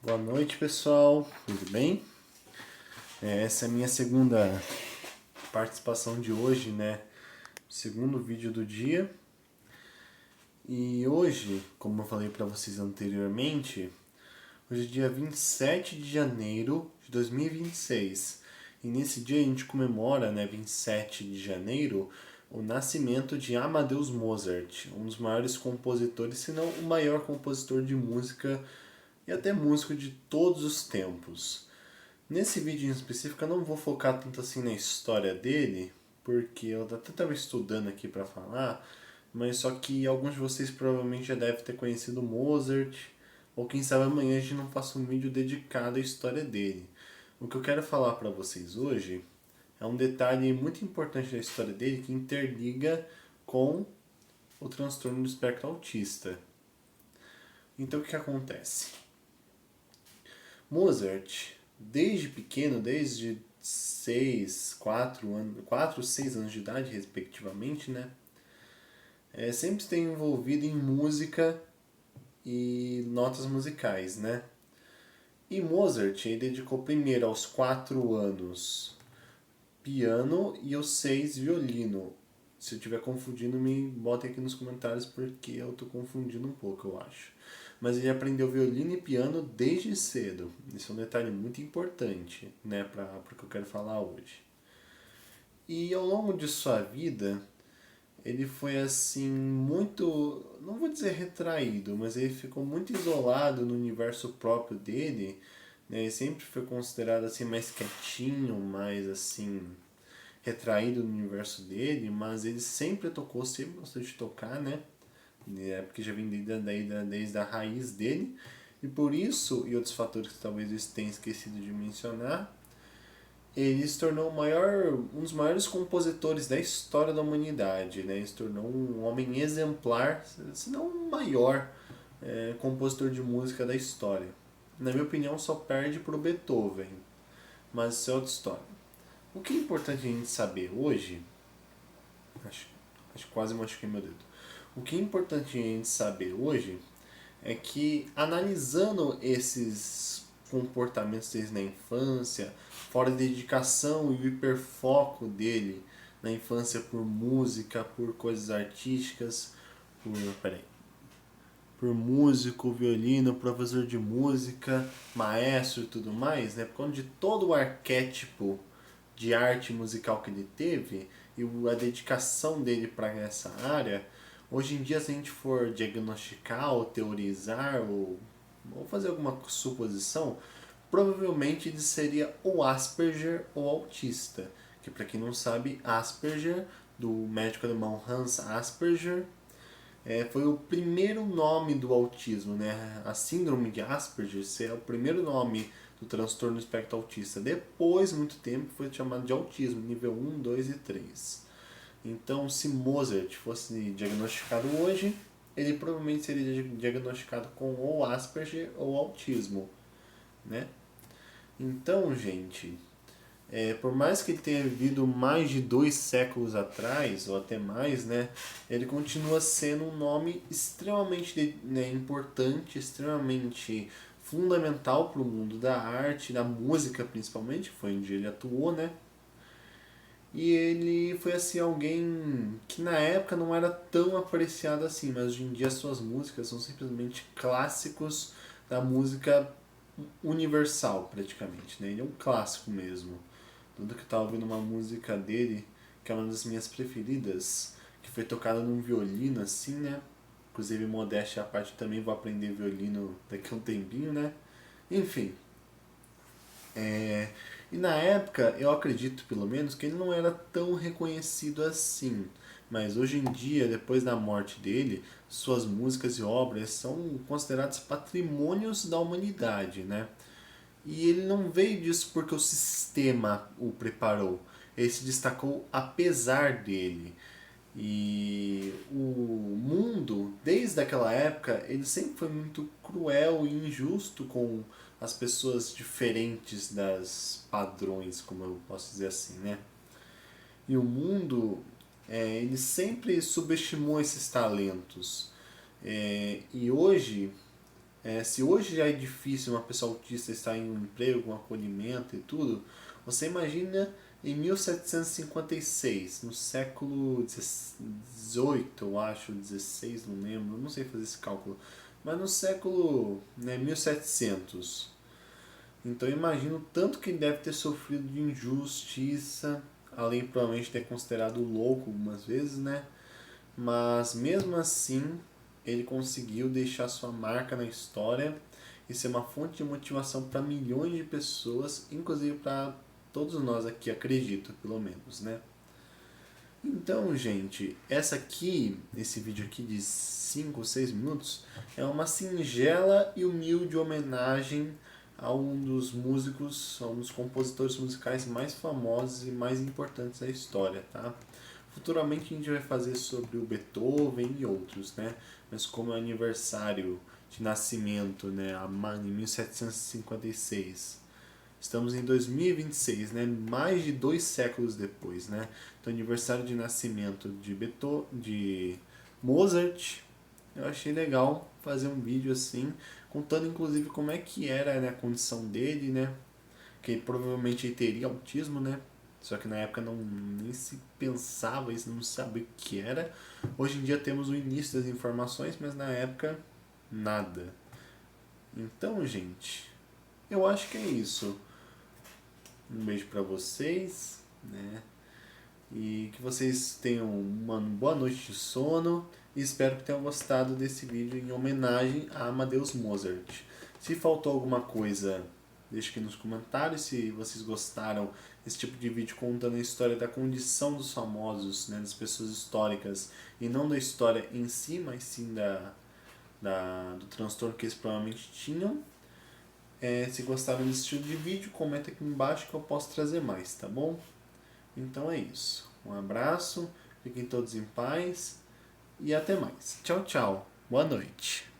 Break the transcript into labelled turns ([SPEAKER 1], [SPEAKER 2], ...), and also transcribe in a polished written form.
[SPEAKER 1] Boa noite, pessoal. Tudo bem? Essa é a minha segunda participação de hoje, né? Segundo vídeo do dia. E hoje, como eu falei para vocês anteriormente, hoje é dia 27 de janeiro de 2026. E nesse dia a gente comemora, né, 27 de janeiro, o nascimento de Amadeus Mozart, um dos maiores compositores, se não o maior compositor de música e até músico de todos os tempos. Nesse vídeo em específico eu não vou focar tanto assim na história dele, porque eu até estava estudando aqui para falar, mas só que alguns de vocês provavelmente já devem ter conhecido Mozart, ou quem sabe amanhã a gente não faça um vídeo dedicado à história dele. O que eu quero falar para vocês hoje é um detalhe muito importante da história dele que interliga com o transtorno do espectro autista. Então o que acontece? Mozart, desde pequeno, desde 6 4 anos, 4 6 anos de idade, respectivamente, né? Sempre esteve envolvido em música e notas musicais, né? E Mozart ele dedicou primeiro aos 4 anos piano e aos 6 violino. Se eu estiver confundindo, me botem aqui nos comentários porque eu estou confundindo um pouco, eu acho. Mas ele aprendeu violino e piano desde cedo. Isso é um detalhe muito importante, né, para o que eu quero falar hoje. E ao longo de sua vida, ele foi assim muito, não vou dizer retraído, mas ele ficou muito isolado no universo próprio dele, né? Ele sempre foi considerado assim mais quietinho, mais assim retraído no universo dele, mas ele sempre tocou, sempre gostou de tocar, né? Porque já vem desde a raiz dele. E por isso, e outros fatores que talvez eu tenha esquecido de mencionar, ele se tornou um dos maiores compositores da história da humanidade. Né? Ele se tornou um homem exemplar, se não o maior compositor de música da história. Na minha opinião, só perde para o Beethoven, mas isso é outra história. O que é importante a gente saber hoje, acho, acho que quase machuquei meu dedo. O que é importante a gente saber hoje é que analisando esses comportamentos deles na infância, fora a dedicação e o hiperfoco dele na infância por música, por coisas artísticas, por, peraí, por músico, violino, professor de música, maestro e tudo mais, né? Por conta de todo o arquétipo de arte musical que ele teve e a dedicação dele para essa área, hoje em dia se a gente for diagnosticar ou teorizar ou fazer alguma suposição, provavelmente ele seria ou Asperger ou autista, que para quem não sabe, Asperger, do médico alemão Hans Asperger, foi o primeiro nome do autismo, né? A síndrome de Asperger é o primeiro nome do transtorno do espectro autista. Depois, muito tempo, foi chamado de autismo, nível 1, 2 e 3. Então, se Mozart fosse diagnosticado hoje, ele provavelmente seria diagnosticado com ou Asperger ou autismo, né? Então, gente, por mais que ele tenha vivido mais de 2 séculos atrás, ou até mais, né, ele continua sendo um nome extremamente importante, extremamente fundamental para o mundo da arte, da música principalmente, foi onde ele atuou, né? E ele foi assim alguém que na época não era tão apreciado assim, mas hoje em dia suas músicas são simplesmente clássicos da música universal praticamente, né? Ele é um clássico mesmo. Tanto que eu tava ouvindo uma música dele, que é uma das minhas preferidas, que foi tocada num violino assim, né? Inclusive, modéstia à parte, também vou aprender violino daqui a um tempinho, né? Enfim. E na época, eu acredito pelo menos que ele não era tão reconhecido assim. Mas hoje em dia, depois da morte dele, suas músicas e obras são consideradas patrimônios da humanidade, né? E ele não veio disso porque o sistema o preparou. Ele se destacou apesar dele. E o mundo, desde aquela época, ele sempre foi muito cruel e injusto com as pessoas diferentes das padrões, como eu posso dizer assim, né? E o mundo, ele sempre subestimou esses talentos. E hoje Se hoje já é difícil uma pessoa autista estar em um emprego, um acolhimento e tudo, você imagina em 1756, no século XVIII, eu acho, 16, não lembro, não sei fazer esse cálculo, mas no século, 1700. Então eu imagino o tanto que ele deve ter sofrido de injustiça, além provavelmente de ter considerado louco algumas vezes, né? Mas mesmo assim, ele conseguiu deixar sua marca na história e ser uma fonte de motivação para milhões de pessoas, inclusive para todos nós aqui, acredito, pelo menos, né? Então, gente, esse vídeo aqui de 5 ou 6 minutos, é uma singela e humilde homenagem a um dos músicos, a um dos compositores musicais mais famosos e mais importantes da história, tá? Futuramente a gente vai fazer sobre o Beethoven e outros, né? Mas como é aniversário de nascimento, né, em 1756, estamos em 2026, né? Mais de 2 séculos depois, né? Então, aniversário de nascimento de de Mozart. Eu achei legal fazer um vídeo assim, contando inclusive como é que era, né, a condição dele, né? Que provavelmente ele teria autismo, né? Só que na época não nem se pensava isso, não sabia o que era. Hoje em dia temos o início das informações, mas na época nada. Então, gente, eu acho que é isso. Um beijo pra vocês, né? E que vocês tenham uma boa noite de sono. E espero que tenham gostado desse vídeo em homenagem a Amadeus Mozart. Se faltou alguma coisa, deixe aqui nos comentários. Se vocês gostaram desse tipo de vídeo contando a história da condição dos famosos, né, das pessoas históricas, e não da história em si, mas sim do transtorno que eles provavelmente tinham. Se gostaram desse estilo de vídeo, comenta aqui embaixo que eu posso trazer mais, tá bom? Então é isso. Um abraço, fiquem todos em paz e até mais. Tchau, tchau. Boa noite.